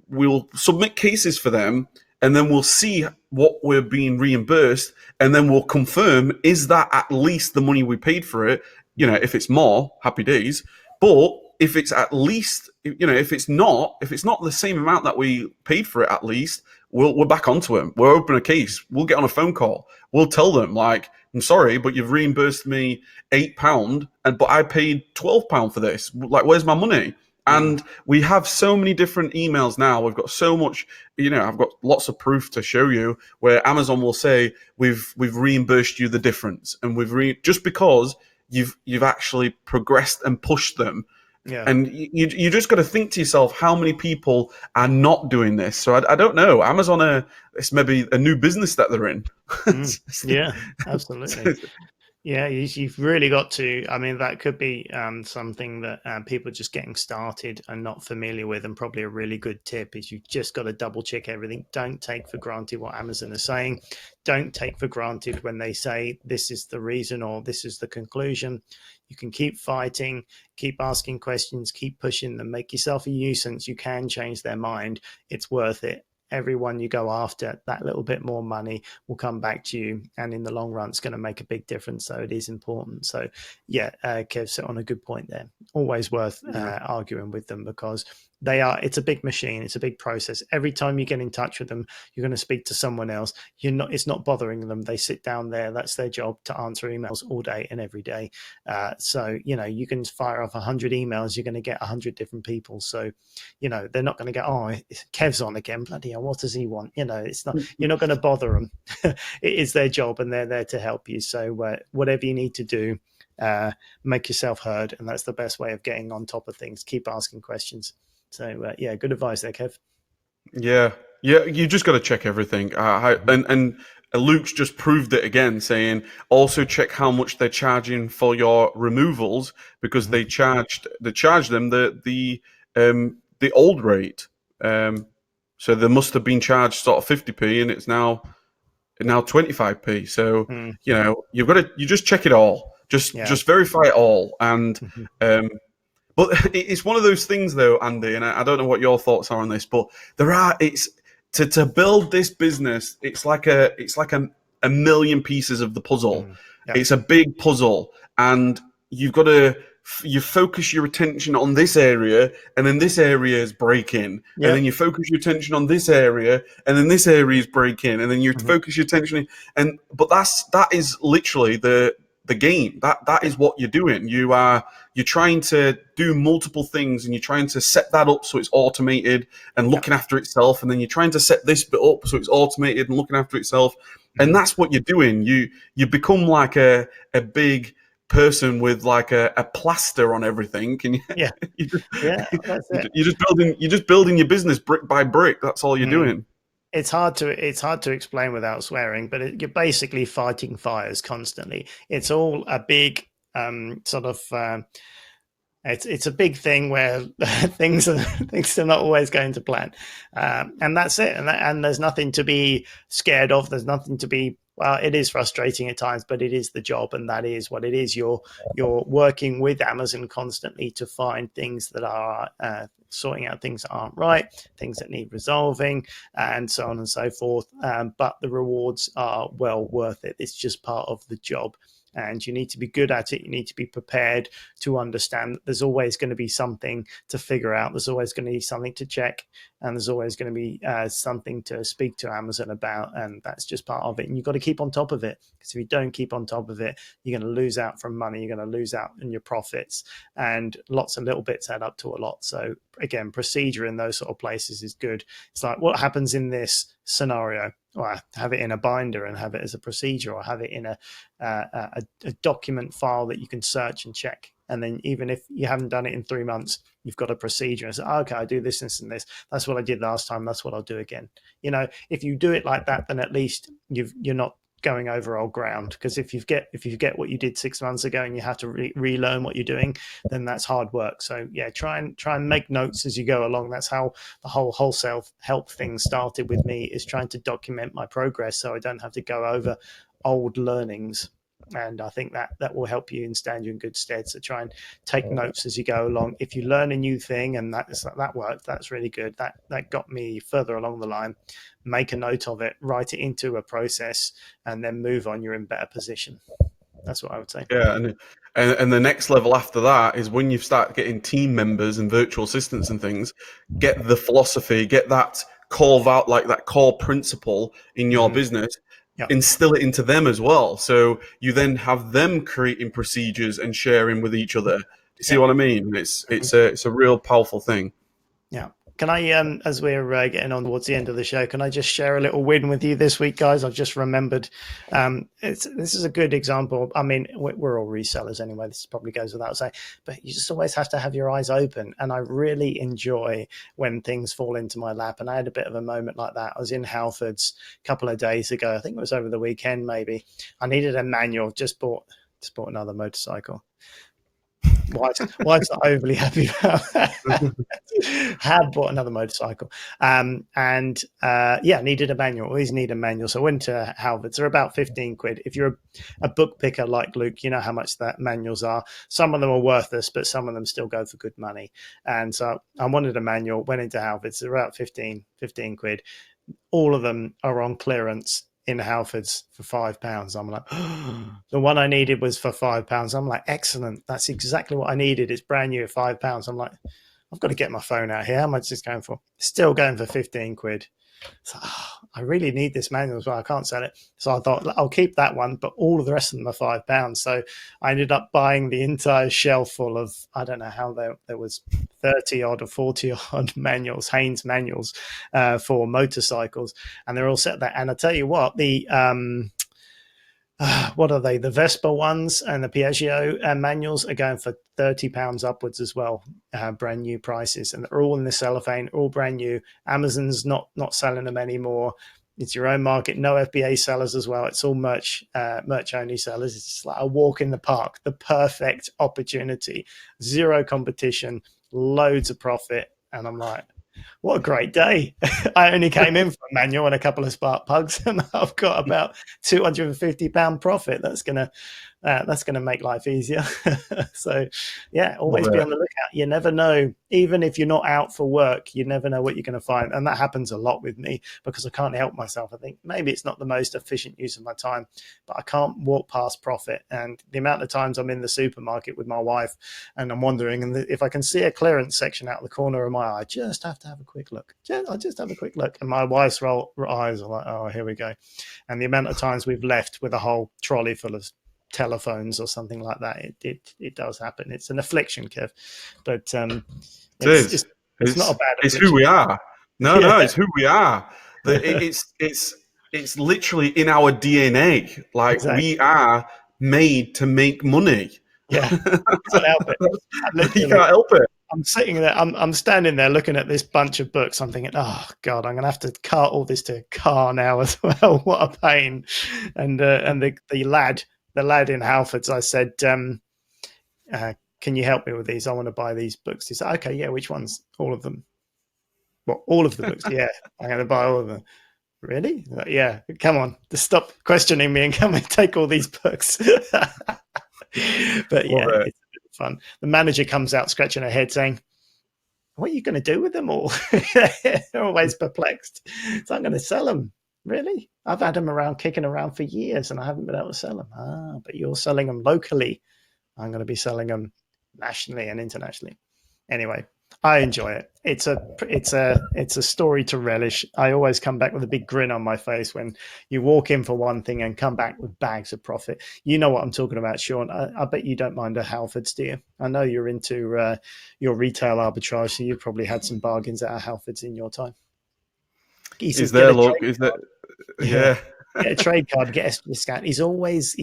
We'll submit cases for them, and then we'll see what we're being reimbursed, and then we'll confirm, is that at least the money we paid for it? If it's more, happy days. But if it's at least, if it's not the same amount that we paid for it, at least we're back onto them. We'll open a case. We'll get on a phone call. We'll tell them, like, I'm sorry, but you've reimbursed me £8, but I paid £12 for this. Like, where's my money? Mm. And we have so many different emails now. We've got so much, I've got lots of proof to show you where Amazon will say we've reimbursed you the difference, and just because you've actually progressed and pushed them. Yeah. And you just got to think to yourself, how many people are not doing this? So I don't know. Amazon, it's maybe a new business that they're in. Mm. Yeah, absolutely. Yeah, you've really got to. I mean, that could be something that people just getting started and not familiar with, and probably a really good tip is you just got to double check everything. Don't take for granted what Amazon is saying. Don't take for granted when they say this is the reason or this is the conclusion. You can keep fighting, keep asking questions, keep pushing them, make yourself a nuisance. You can change their mind. It's worth it. Everyone you go after, that little bit more money will come back to you, and in the long run it's going to make a big difference, so it is important. So yeah, Kev's on a good point there. Always worth Yeah. arguing with them, because it's a big machine, it's a big process. Every time you get in touch with them, you're going to speak to someone else. It's not bothering them. They sit down there, that's their job, to answer emails all day and every day. So you can fire off 100 emails, you're going to get 100 different people. So they're not going to go, oh, Kev's on again, bloody hell, what does he want? It's not, you're not going to bother them. It is their job, and they're there to help you. So whatever you need to do, make yourself heard, and that's the best way of getting on top of things. Keep asking questions. So yeah, good advice there, Kev. Yeah, yeah. You just got to check everything. And Luke's just proved it again, saying also check how much they're charging for your removals, because they charged them the old rate. So they must have been charged sort of 50p, and it's now 25p. So Mm, you just check it all. yeah. Just verify it all, and Mhm. um, but it's one of those things, though, Andy, and I don't know what your thoughts are on this, but it's to build this business. It's like a million pieces of the puzzle. Mm, yeah. It's a big puzzle, and you've got to you focus your attention on this area, and then this area is breaking, and then Yep. you focus your attention on this area, and then this area is breaking, and then you Mhm. focus your attention. But that is literally the game. That Yep. is what you're doing. You're trying to do multiple things, and you're trying to set that up so it's automated and Yep. looking after itself, and then you're trying to set this bit up so it's automated and looking after itself. And Mhm. that's what you're doing. You become like a big person with like a plaster on everything, and Yeah. you just, Yeah. That's it. you're just building your business brick by brick. That's all you're Mm. doing. It's hard to explain without swearing, but you're basically fighting fires constantly. It's all a big sort of it's a big thing where things are not always going to plan, and that's it. And there's nothing to be scared of. There's nothing to be. Well, it is frustrating at times, but it is the job, and that is what it is. You're working with Amazon constantly to find things that are sorting out things that aren't right, things that need resolving, and so on and so forth. But the rewards are well worth it. It's just part of the job, and you need to be good at it. You need to be prepared to understand that there's always going to be something to figure out. There's always going to be something to check, and there's always going to be something to speak to Amazon about, and that's just part of it. And you've got to keep on top of it, because if you don't keep on top of it, you're going to lose out from money. You're going to lose out in your profits, and lots of little bits add up to a lot. So again, procedure in those sort of places is good. It's like, what happens in this scenario? Well, have it in a binder and have it as a procedure, or have it in a document file that you can search and check. And then even if you haven't done it in 3 months, you've got a procedure. And say, oh, okay, I do this, this, and this. That's what I did last time. That's what I'll do again. If you do it like that, then at least you're not going over old ground. Because if you get what you did 6 months ago and you have to relearn what you're doing, then that's hard work. So yeah, try and make notes as you go along. That's how the whole wholesale help thing started with me, is trying to document my progress so I don't have to go over old learnings. And I think that will help you and stand you in good stead. So try and take notes as you go along. If you learn a new thing and that worked, that's really good. That got me further along the line. Make a note of it, write it into a process, and then move on. You're in better position. That's what I would say. Yeah, and the next level after that is when you start getting team members and virtual assistants and things. Get the philosophy, get that that core principle in your Mm-hmm. business, Yeah. instill it into them as well. So you then have them creating procedures and sharing with each other see Yeah. what I mean? It's a real powerful thing. Yeah. Can I, as we're getting on towards the end of the show, can I just share a little win with you this week, guys? I've just remembered. This is a good example. I mean, we're all resellers anyway. This probably goes without saying, but you just always have to have your eyes open. And I really enjoy when things fall into my lap. And I had a bit of a moment like that. I was in Halfords a couple of days ago. I think it was over the weekend, maybe. I needed a manual. Just bought another motorcycle. Wife's not overly happy about that. Have bought another motorcycle, needed a manual. Always need a manual. So I went to Halfords. They're about 15 quid. If you're a book picker like Luke, you know how much that manuals are. Some of them are worthless, but some of them still go for good money. And so I wanted a manual. Went into Halfords. They're about 15 quid. All of them are on clearance in Halfords for £5. I'm like, the one I needed was for £5. I'm like, excellent. That's exactly what I needed. It's brand new at £5. I'm like, I've got to get my phone out here. How much is it going for? Still going for 15 quid. So, I really need this manual as well. I can't sell it. So I thought I'll keep that one, but all of the rest of them are £5. So I ended up buying the entire shelf full of, I don't know how there was 30 odd or 40 odd manuals, Haynes manuals for motorcycles. And they're all set there. And I tell you what, what are they? The Vespa ones and the Piaggio manuals are going for £30 upwards as well, brand new prices, and they're all in the cellophane, all brand new. Amazon's not selling them anymore. It's your own market, no FBA sellers as well. It's all merch only sellers. It's just like a walk in the park, the perfect opportunity, zero competition, loads of profit, and I'm like, what a great day. I only came in for a manual and a couple of spark plugs, and I've got about £250 profit. That's gonna make life easier. So yeah, always be on the lookout. You never know. Even if you're not out for work, you never know what you're going to find. And that happens a lot with me because I can't help myself. I think maybe it's not the most efficient use of my time, but I can't walk past profit. And the amount of times I'm in the supermarket with my wife and I'm wandering, and if I can see a clearance section out of the corner of my eye, I just have to have a quick look. I'll just have a quick look. And my wife's eyes are like, oh, here we go. And the amount of times we've left with a whole trolley full of telephones or something like that, it does happen. It's an affliction, Kev, but it's not a bad affliction. It's who we are. No, it's who we are. It's literally in our DNA. Like, exactly. We are made to make money. Yeah, can't help it. You can't help it. I'm sitting there, I'm standing there looking at this bunch of books. I'm thinking, oh God, I'm going to have to cart all this to a car now as well. What a pain. And the lad in Halfords, I said, can you help me with these? I want to buy these books. He said, okay, yeah, which ones? All of them. Well, all of the books. Yeah, I'm going to buy all of them. Really? Yeah, come on, just stop questioning me and come and take all these books. But yeah, it's a bit of fun. The manager comes out scratching her head saying, what are you going to do with them all? They're always perplexed. So I'm going to sell them. Really? I've had them around, kicking around for years, and I haven't been able to sell them. But you're selling them locally. I'm going to be selling them nationally and internationally. Anyway, I enjoy it. It's a story to relish. I always come back with a big grin on my face when you walk in for one thing and come back with bags of profit. You know what I'm talking about, Sean. I bet you don't mind a Halfords, do you? I know you're into your retail arbitrage, so you've probably had some bargains at Halfords in your time. Is there? Yeah. Get a trade card, get a discount. He's always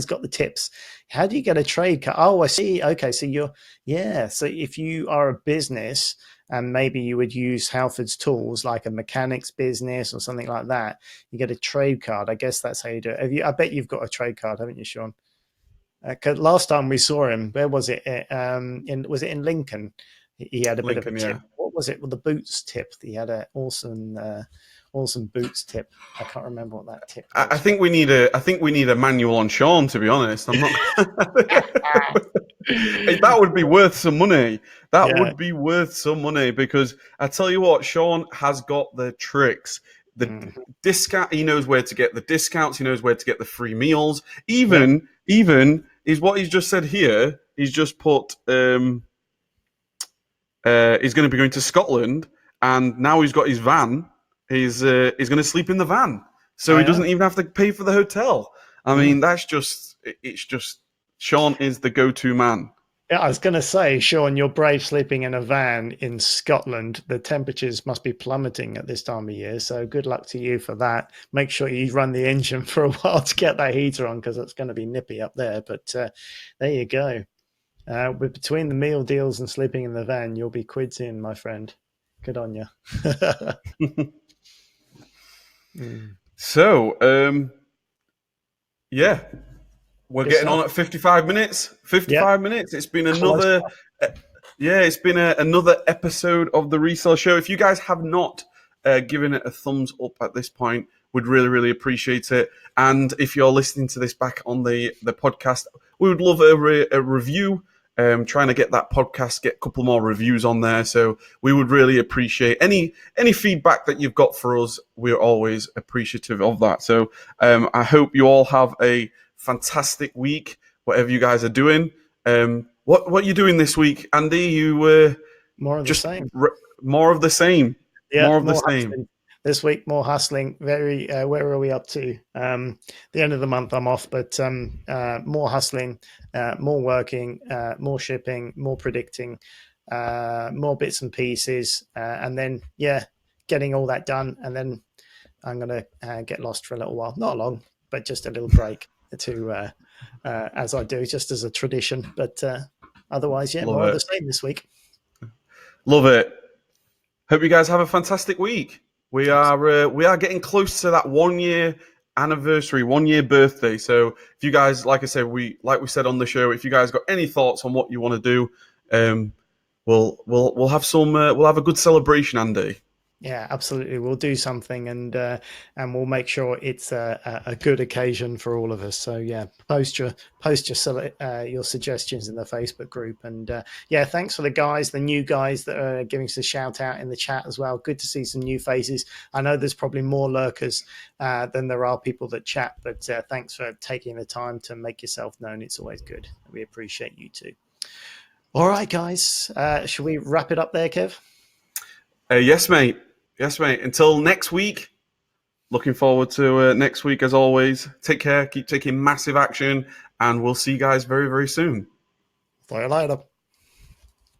got the tips. How do you get a trade card? Oh, I see. Okay, so so if you are a business and maybe you would use Halfords tools like a mechanics business or something like that, you get a trade card. I guess that's how you do it. I bet you've got a trade card, haven't you, Sean? Because last time we saw him, where was it? Was it in Lincoln? He had a bit of a tip. What was it? Well, the boots tip. He had an awesome boots tip. I can't remember what that tip was. I think we need a manual on Sean, to be honest. I'm not. That would be worth some money. That would be worth some money, because I tell you what, Sean has got the tricks. The discount. He knows where to get the discounts. He knows where to get the free meals. Even is what he's just said here. He's just put. He's going to be going to Scotland, and now he's got his van. He's going to sleep in the van, so he doesn't even have to pay for the hotel. I mean, it's just Sean is the go-to man. Yeah, I was going to say, Sean, you're brave sleeping in a van in Scotland. The temperatures must be plummeting at this time of year. So good luck to you for that. Make sure you run the engine for a while to get that heater on because it's going to be nippy up there. But there you go. With between the meal deals and sleeping in the van, you'll be quids in, my friend. Good on you. So, yeah, we're Good getting stuff. on at 55 minutes. 55 Yep. minutes. It's been Close. another, it's been another episode of the Reseller Show. If you guys have not given it a thumbs up at this point, we'd really, really appreciate it. And if you're listening to this back on the podcast, we would love a review. Trying to get that podcast, get a couple more reviews on there. So we would really appreciate any feedback that you've got for us. We're always appreciative of that. So I hope you all have a fantastic week, whatever you guys are doing. What are you doing this week, Andy? You More of the just same. more of the same. Yeah, More of the more same. hustling this week. More hustling. Very. Where are we up to? The end of the month, I'm off, but more hustling, more working, more shipping, more predicting, more bits and pieces, and then getting all that done. And then I'm gonna get lost for a little while. Not long, but just a little break to as I do, just as a tradition. But otherwise, Love more of it. the same this week. Love it. Hope you guys have a fantastic week. We are getting close to that 1 year anniversary, 1 year birthday. So if you guys, like I said, we said on the show, if you guys got any thoughts on what you want to do, we'll have some we'll have a good celebration, Andy. Yeah, absolutely. We'll do something, and we'll make sure it's a good occasion for all of us. So yeah, post your suggestions in the Facebook group, and thanks for the new guys that are giving us a shout out in the chat as well. Good to see some new faces. I know there's probably more lurkers than there are people that chat, but thanks for taking the time to make yourself known. It's always good. We appreciate you too. All right, guys, should we wrap it up there, Kev? Yes, mate. Yes, mate. Until next week, looking forward to next week as always. Take care, keep taking massive action, and we'll see you guys very, very soon. See you later.